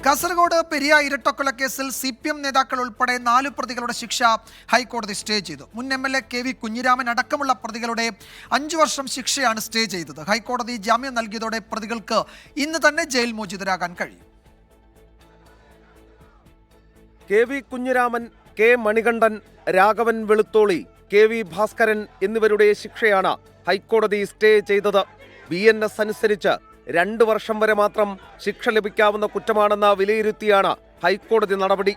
Kasaragod Periya ഇരട്ടക്കൊലക്കേസിൽ CPM നേതാക്കൾ ഉൾപ്പെടെ 4 പ്രതികളുടെ ശിക്ഷ ഹൈക്കോടതി സ്റ്റേ ചെയ്തു. മുൻ MLA KV കുഞ്ഞിരാമൻ അടക്കമുള്ള പ്രതികളുടെ 5 വർഷം ശിക്ഷയാണ് സ്റ്റേ ചെയ്തത്. ഹൈക്കോടതി ജാമ്യം നൽകിയതോടെ പ്രതികൾക്ക് ഇന്ന് തന്നെ ജയിൽ മോചിതരാകാൻ കഴിയും. KV Kunhiraman, K Manikandan, Raghavan Velutholi, KV Bhaskaran എന്നിവരുടെ ശിക്ഷയാണ് ഹൈക്കോടതി സ്റ്റേ ചെയ്തത്. BNS അനുസരിച്ച് 2 വർഷം വരെ മാത്രം ശിക്ഷ ലഭിക്കാവുന്ന കുറ്റമാണെന്ന് വിലയിരുത്തിയാണ് ഹൈക്കോടതി നടപടി.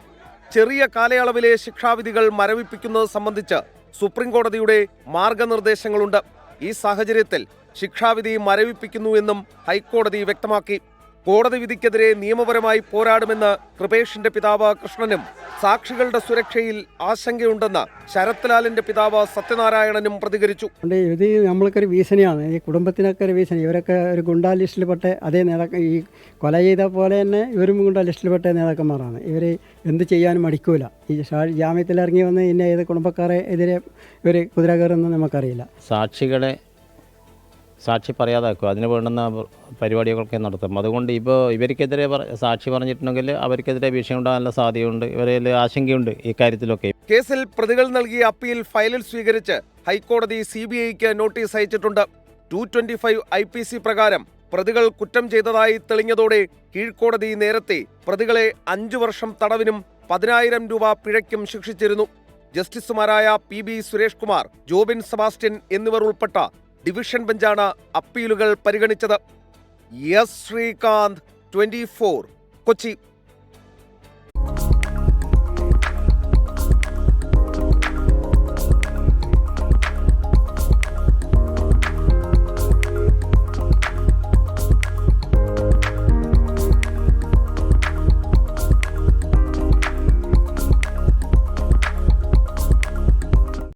ചെറിയ കാലയളവിലെ ശിക്ഷാവിധികൾ മരവിപ്പിക്കുന്നത് സംബന്ധിച്ച് സുപ്രീം കോടതിയുടെ മാർഗനിർദ്ദേശങ്ങളുണ്ട്. ഈ സാഹചര്യത്തിൽ ശിക്ഷാവിധി മരവിപ്പിക്കുന്നു എന്നും ഹൈക്കോടതി വ്യക്തമാക്കി. കോടതി വിധിക്കെതിരെ നിയമപരമായി പോരാടുമെന്ന് കൃപേഷിന്റെ പിതാവ് കൃഷ്ണനും സാക്ഷികളുടെ സുരക്ഷയിൽ ആശങ്കയുണ്ടെന്ന് ശരത് ലാലിന്റെ പിതാവ് സത്യനാരായണനും പ്രതികരിച്ചു. ഇത് നമ്മൾക്കൊരു ഭീഷണിയാണ്, ഈ കുടുംബത്തിനൊക്കെ ഒരു ഭീഷണി. ഇവരൊക്കെ ഒരു ഗുണ്ടാ ലിസ്റ്റിൽപ്പെട്ട അതേ ഈ കൊല ചെയ്ത പോലെ തന്നെ ഇവരും ഗുണ്ടാ ലിസ്റ്റിൽപ്പെട്ട നേതാക്കന്മാരാണ്. ഇവർ എന്ത് ചെയ്യാനും മടിക്കൂല. ഈ ജാമ്യത്തിൽ ഇറങ്ങി വന്ന് ഇന്ന ഏത് കുടുംബക്കാരെ എതിരെ ഇവർ കുതിര കയറുമെന്ന് നമുക്കറിയില്ല. സാക്ഷി പറയാതാക്കുക, അതിന് വേണ്ടുന്ന പരിപാടികളൊക്കെ നടത്തും. അതുകൊണ്ട് ഇപ്പോൾ ഇവർക്കെതിരെ സാക്ഷി പറഞ്ഞിട്ടുണ്ടെങ്കിൽ അവർക്കെതിരെ ഭീഷണി ഉണ്ടാകാനുള്ള സാധ്യതയുണ്ട്. ഇവരിൽ ആശങ്കയുണ്ട് ഈ കാര്യത്തിലൊക്കെ. കേസിൽ പ്രതികൾ നൽകിയ അപ്പീൽ ഫയലിൽ സ്വീകരിച്ച് ഹൈക്കോടതി CBIക്ക് നോട്ടീസ് അയച്ചിട്ടുണ്ട്. 225 IPC പ്രകാരം പ്രതികൾ കുറ്റം ചെയ്തതായി തെളിഞ്ഞതോടെ കീഴ്ക്കോടതി നേരത്തെ പ്രതികളെ 5 വർഷം തടവിനും 10,000 രൂപ പിഴയ്ക്കും ശിക്ഷിച്ചിരുന്നു. ജസ്റ്റിസുമാരായ PB സുരേഷ് കുമാർ, ജോബിൻ സെബാസ്റ്റ്യൻ എന്നിവർ ഉൾപ്പെട്ട ഡിവിഷൻ ബെഞ്ചാണ് അപ്പീലുകൾ പരിഗണിച്ചത്. ശ്രീകാന്ത്, 24, കൊച്ചി.